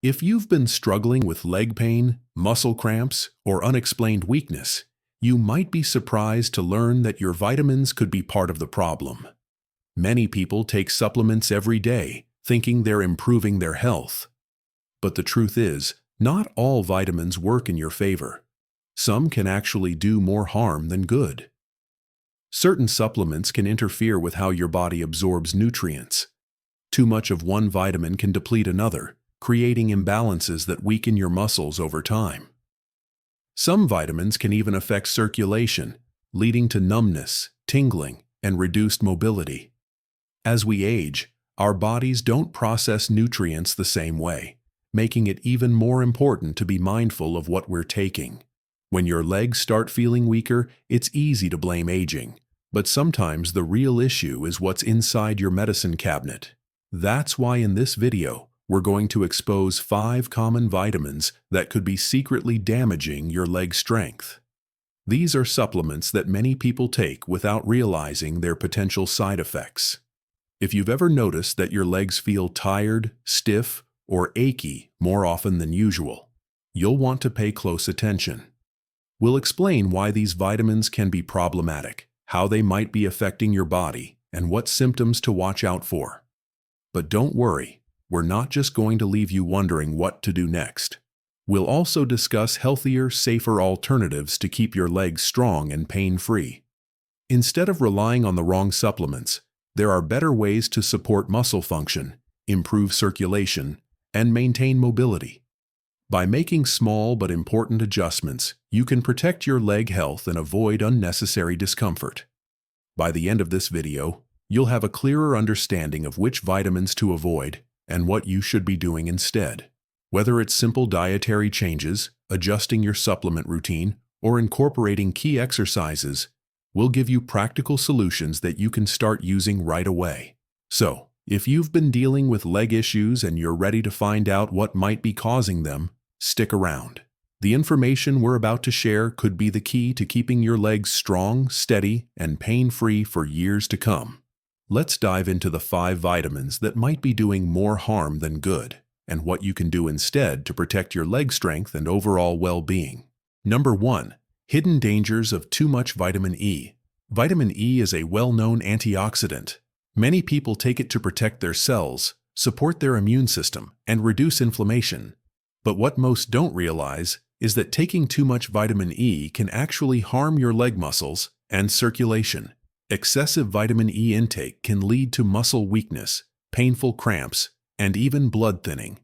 If you've been struggling with leg pain, muscle cramps, or unexplained weakness, you might be surprised to learn that your vitamins could be part of the problem. Many people take supplements every day, thinking they're improving their health. But the truth is, not all vitamins work in your favor. Some can actually do more harm than good. Certain supplements can interfere with how your body absorbs nutrients. Too much of one vitamin can deplete another, creating imbalances that weaken your muscles over time. Some vitamins can even affect circulation, leading to numbness, tingling, and reduced mobility. As we age, our bodies don't process nutrients the same way, making it even more important to be mindful of what we're taking. When your legs start feeling weaker, it's easy to blame aging, but sometimes the real issue is what's inside your medicine cabinet. That's why in this video, we're going to expose 5 common vitamins that could be secretly damaging your leg strength. These are supplements that many people take without realizing their potential side effects. If you've ever noticed that your legs feel tired, stiff, or achy more often than usual, you'll want to pay close attention. We'll explain why these vitamins can be problematic, how they might be affecting your body, and what symptoms to watch out for. But don't worry, we're not just going to leave you wondering what to do next. We'll also discuss healthier, safer alternatives to keep your legs strong and pain-free. Instead of relying on the wrong supplements, there are better ways to support muscle function, improve circulation, and maintain mobility. By making small but important adjustments, you can protect your leg health and avoid unnecessary discomfort. By the end of this video, you'll have a clearer understanding of which vitamins to avoid and what you should be doing instead. Whether it's simple dietary changes, adjusting your supplement routine, or incorporating key exercises, we'll give you practical solutions that you can start using right away. So, if you've been dealing with leg issues and you're ready to find out what might be causing them, stick around. The information we're about to share could be the key to keeping your legs strong, steady, and pain-free for years to come. Let's dive into the 5 vitamins that might be doing more harm than good, and what you can do instead to protect your leg strength and overall well-being. Number 1. Hidden dangers of too much vitamin E. Vitamin E is a well-known antioxidant. Many people take it to protect their cells, support their immune system, and reduce inflammation. But what most don't realize is that taking too much vitamin E can actually harm your leg muscles and circulation. Excessive vitamin E intake can lead to muscle weakness, painful cramps, and even blood thinning,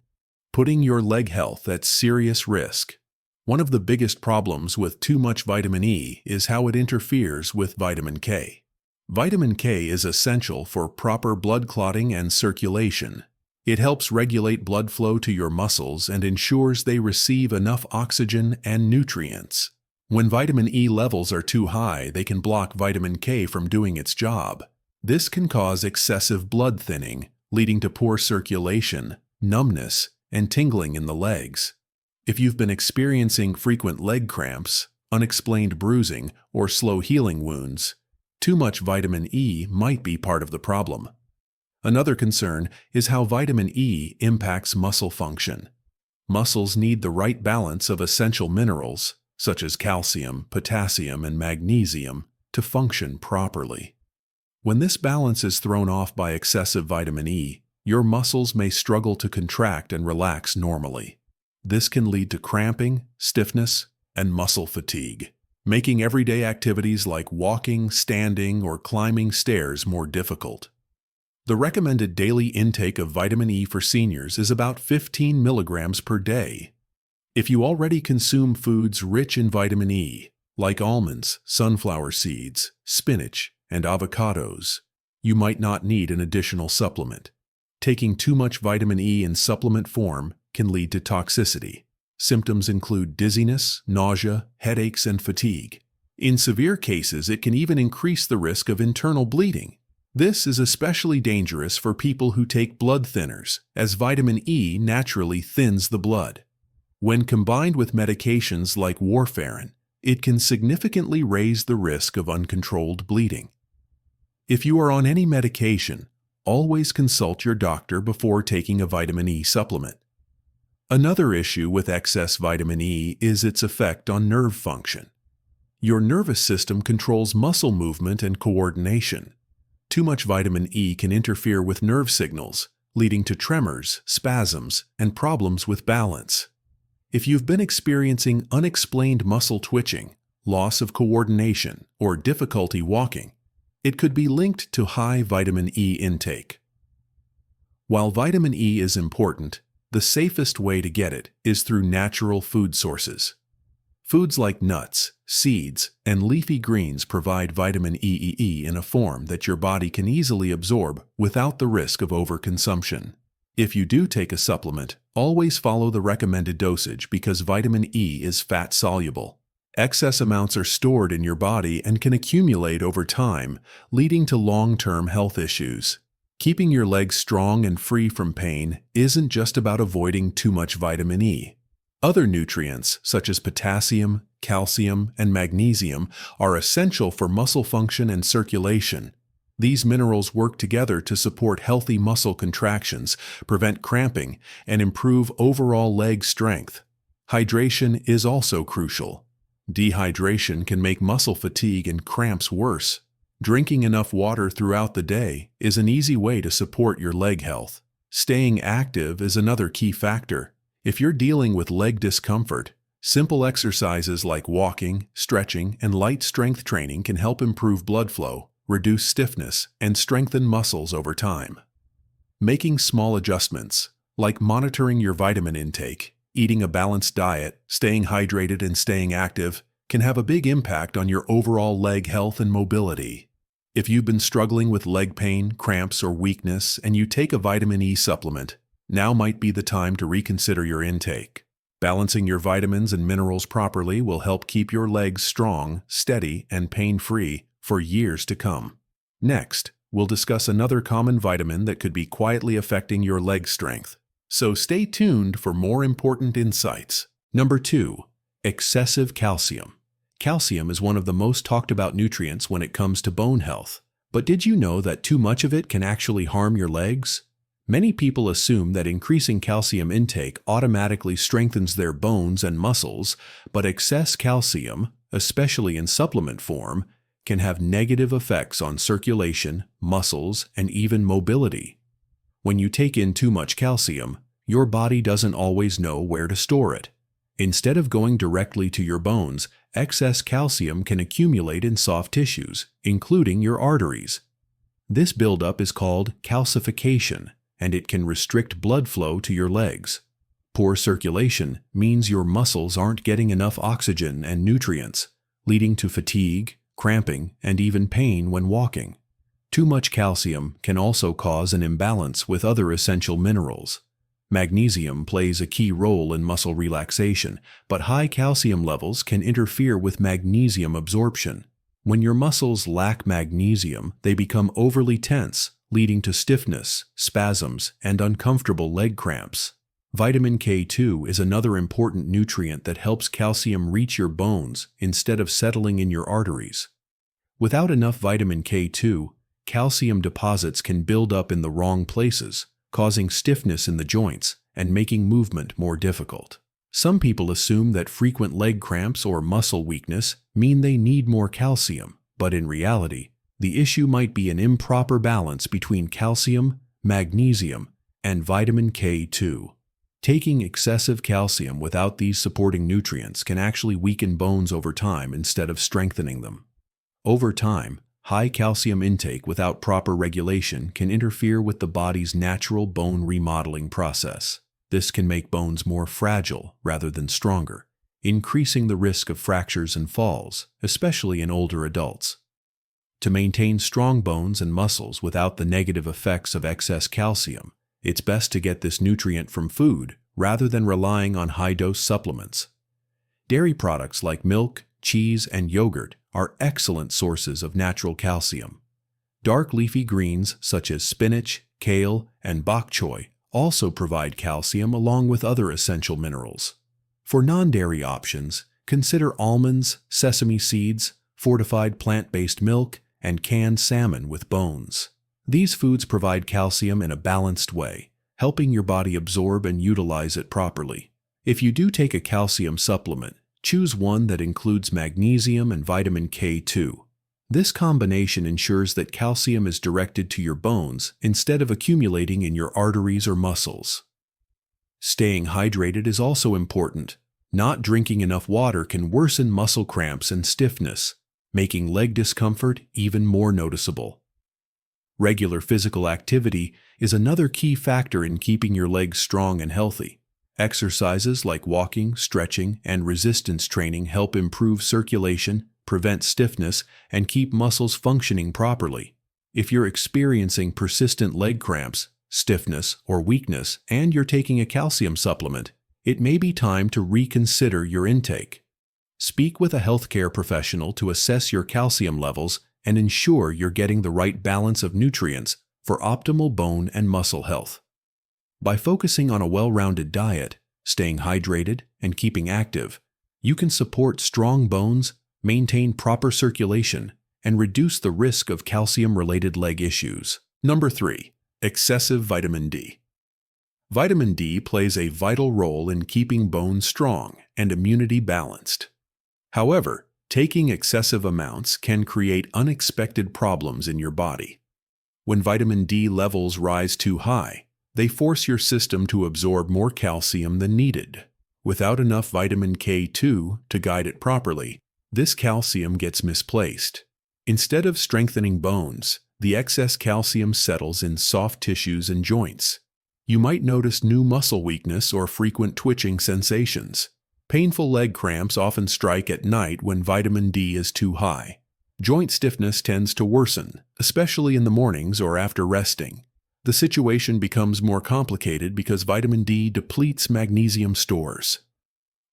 putting your leg health at serious risk. One of the biggest problems with too much vitamin E is how it interferes with vitamin K. Vitamin K is essential for proper blood clotting and circulation. It helps regulate blood flow to your muscles and ensures they receive enough oxygen and nutrients. When vitamin E levels are too high, they can block vitamin K from doing its job. This can cause excessive blood thinning, leading to poor circulation, numbness, and tingling in the legs. If you've been experiencing frequent leg cramps, unexplained bruising, or slow healing wounds, too much vitamin E might be part of the problem. Another concern is how vitamin E impacts muscle function. Muscles need the right balance of essential minerals, such as calcium, potassium, and magnesium, to function properly. When this balance is thrown off by excessive vitamin E, your muscles may struggle to contract and relax normally. This can lead to cramping, stiffness, and muscle fatigue, making everyday activities like walking, standing, or climbing stairs more difficult. The recommended daily intake of vitamin E for seniors is about 15 milligrams per day. If you already consume foods rich in vitamin E, like almonds, sunflower seeds, spinach, and avocados, you might not need an additional supplement. Taking too much vitamin E in supplement form can lead to toxicity. Symptoms include dizziness, nausea, headaches, and fatigue. In severe cases, it can even increase the risk of internal bleeding. This is especially dangerous for people who take blood thinners, as vitamin E naturally thins the blood. When combined with medications like warfarin, it can significantly raise the risk of uncontrolled bleeding. If you are on any medication, always consult your doctor before taking a vitamin E supplement. Another issue with excess vitamin E is its effect on nerve function. Your nervous system controls muscle movement and coordination. Too much vitamin E can interfere with nerve signals, leading to tremors, spasms, and problems with balance. If you've been experiencing unexplained muscle twitching, loss of coordination, or difficulty walking, it could be linked to high vitamin E intake. While vitamin E is important, the safest way to get it is through natural food sources. Foods like nuts, seeds, and leafy greens provide vitamin E in a form that your body can easily absorb without the risk of overconsumption. If you do take a supplement, always follow the recommended dosage because vitamin E is fat-soluble. Excess amounts are stored in your body and can accumulate over time, leading to long-term health issues. Keeping your legs strong and free from pain isn't just about avoiding too much vitamin E. Other nutrients, such as potassium, calcium, and magnesium, are essential for muscle function and circulation. These minerals work together to support healthy muscle contractions, prevent cramping, and improve overall leg strength. Hydration is also crucial. Dehydration can make muscle fatigue and cramps worse. Drinking enough water throughout the day is an easy way to support your leg health. Staying active is another key factor. If you're dealing with leg discomfort, simple exercises like walking, stretching, and light strength training can help improve blood flow, reduce stiffness, and strengthen muscles over time. Making small adjustments, like monitoring your vitamin intake, eating a balanced diet, staying hydrated, and staying active, can have a big impact on your overall leg health and mobility. If you've been struggling with leg pain, cramps, or weakness, and you take a vitamin E supplement, now might be the time to reconsider your intake. Balancing your vitamins and minerals properly will help keep your legs strong, steady, and pain-free for years to come. Next, we'll discuss another common vitamin that could be quietly affecting your leg strength. So stay tuned for more important insights. Number 2. Excessive calcium. Calcium is one of the most talked about nutrients when it comes to bone health. But did you know that too much of it can actually harm your legs? Many people assume that increasing calcium intake automatically strengthens their bones and muscles, but excess calcium, especially in supplement form, can have negative effects on circulation, muscles, and even mobility. When you take in too much calcium, your body doesn't always know where to store it. Instead of going directly to your bones, excess calcium can accumulate in soft tissues, including your arteries. This buildup is called calcification, and it can restrict blood flow to your legs. Poor circulation means your muscles aren't getting enough oxygen and nutrients, leading to fatigue, cramping, and even pain when walking. Too much calcium can also cause an imbalance with other essential minerals. Magnesium plays a key role in muscle relaxation, but high calcium levels can interfere with magnesium absorption. When your muscles lack magnesium, they become overly tense, leading to stiffness, spasms, and uncomfortable leg cramps. Vitamin K2 is another important nutrient that helps calcium reach your bones instead of settling in your arteries. Without enough vitamin K2, calcium deposits can build up in the wrong places, causing stiffness in the joints and making movement more difficult. Some people assume that frequent leg cramps or muscle weakness mean they need more calcium, but in reality, the issue might be an improper balance between calcium, magnesium, and vitamin K2. Taking excessive calcium without these supporting nutrients can actually weaken bones over time instead of strengthening them. Over time, high calcium intake without proper regulation can interfere with the body's natural bone remodeling process. This can make bones more fragile rather than stronger, increasing the risk of fractures and falls, especially in older adults. To maintain strong bones and muscles without the negative effects of excess calcium, it's best to get this nutrient from food rather than relying on high-dose supplements. Dairy products like milk, cheese, and yogurt are excellent sources of natural calcium. Dark leafy greens such as spinach, kale, and bok choy also provide calcium along with other essential minerals. For non-dairy options, consider almonds, sesame seeds, fortified plant-based milk, and canned salmon with bones. These foods provide calcium in a balanced way, helping your body absorb and utilize it properly. If you do take a calcium supplement, choose one that includes magnesium and vitamin K2. This combination ensures that calcium is directed to your bones instead of accumulating in your arteries or muscles. Staying hydrated is also important. Not drinking enough water can worsen muscle cramps and stiffness, making leg discomfort even more noticeable. Regular physical activity is another key factor in keeping your legs strong and healthy. Exercises like walking, stretching, and resistance training help improve circulation, prevent stiffness, and keep muscles functioning properly. If you're experiencing persistent leg cramps, stiffness, or weakness, and you're taking a calcium supplement, it may be time to reconsider your intake. Speak with a healthcare professional to assess your calcium levels and ensure you're getting the right balance of nutrients for optimal bone and muscle health. By focusing on a well-rounded diet, staying hydrated, and keeping active, you can support strong bones, maintain proper circulation, and reduce the risk of calcium-related leg issues. Number 3. Excessive vitamin D. Vitamin D plays a vital role in keeping bones strong and immunity balanced. However, taking excessive amounts can create unexpected problems in your body. When vitamin D levels rise too high, they force your system to absorb more calcium than needed. Without enough vitamin K2 to guide it properly, this calcium gets misplaced. Instead of strengthening bones, the excess calcium settles in soft tissues and joints. You might notice new muscle weakness or frequent twitching sensations. Painful leg cramps often strike at night when vitamin D is too high. Joint stiffness tends to worsen, especially in the mornings or after resting. The situation becomes more complicated because vitamin D depletes magnesium stores.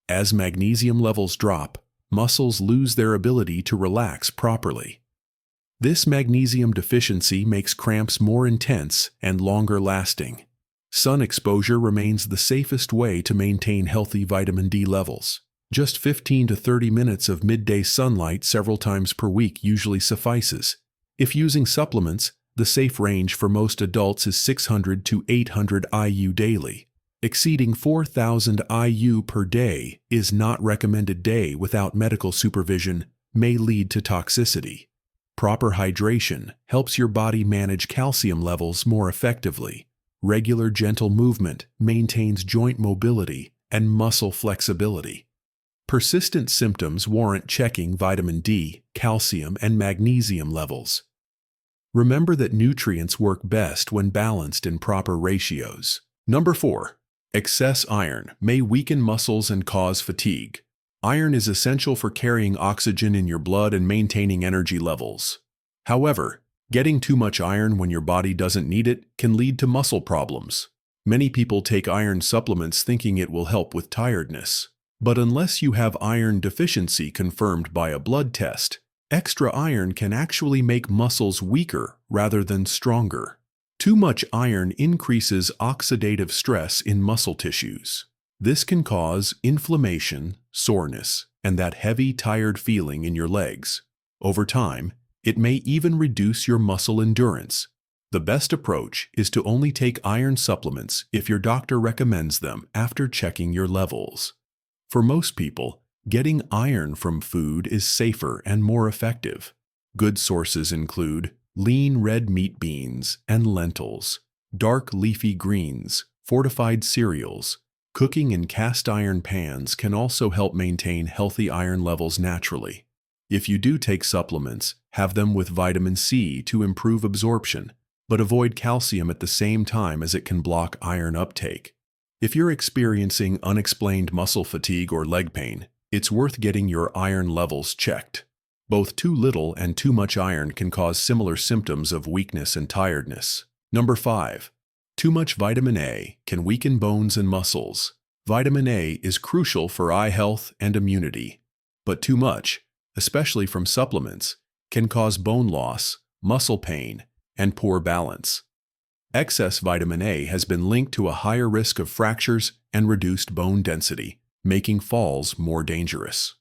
As magnesium levels drop, muscles lose their ability to relax properly. This magnesium deficiency makes cramps more intense and longer lasting. Sun exposure remains the safest way to maintain healthy vitamin D levels. Just 15 to 30 minutes of midday sunlight several times per week usually suffices. If using supplements, the safe range for most adults is 600 to 800 IU daily. Exceeding 4,000 IU per day is not recommended day without medical supervision may lead to toxicity. Proper hydration helps your body manage calcium levels more effectively. Regular gentle movement maintains joint mobility and muscle flexibility. Persistent symptoms warrant checking vitamin D, calcium, and magnesium levels. Remember that nutrients work best when balanced in proper ratios. Number 4. Excess iron may weaken muscles and cause fatigue. Iron is essential for carrying oxygen in your blood and maintaining energy levels. However, getting too much iron when your body doesn't need it can lead to muscle problems. Many people take iron supplements thinking it will help with tiredness. But unless you have iron deficiency confirmed by a blood test, extra iron can actually make muscles weaker rather than stronger. Too much iron increases oxidative stress in muscle tissues. This can cause inflammation, soreness, and that heavy, tired feeling in your legs. Over time, it may even reduce your muscle endurance. The best approach is to only take iron supplements if your doctor recommends them after checking your levels. For most people, getting iron from food is safer and more effective. Good sources include lean red meat beans and lentils, dark leafy greens, fortified cereals. Cooking in cast iron pans can also help maintain healthy iron levels naturally. If you do take supplements, have them with vitamin C to improve absorption, but avoid calcium at the same time as it can block iron uptake. If you're experiencing unexplained muscle fatigue or leg pain, it's worth getting your iron levels checked. Both too little and too much iron can cause similar symptoms of weakness and tiredness. Number 5. Too much vitamin A can weaken bones and muscles. Vitamin A is crucial for eye health and immunity, but too much, especially from supplements, can cause bone loss, muscle pain, and poor balance. Excess vitamin A has been linked to a higher risk of fractures and reduced bone density, making falls more dangerous.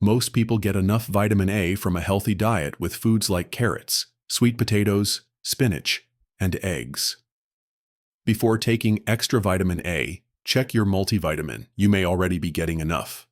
Most people get enough vitamin A from a healthy diet with foods like carrots, sweet potatoes, spinach, and eggs. Before taking extra vitamin A, check your multivitamin. You may already be getting enough.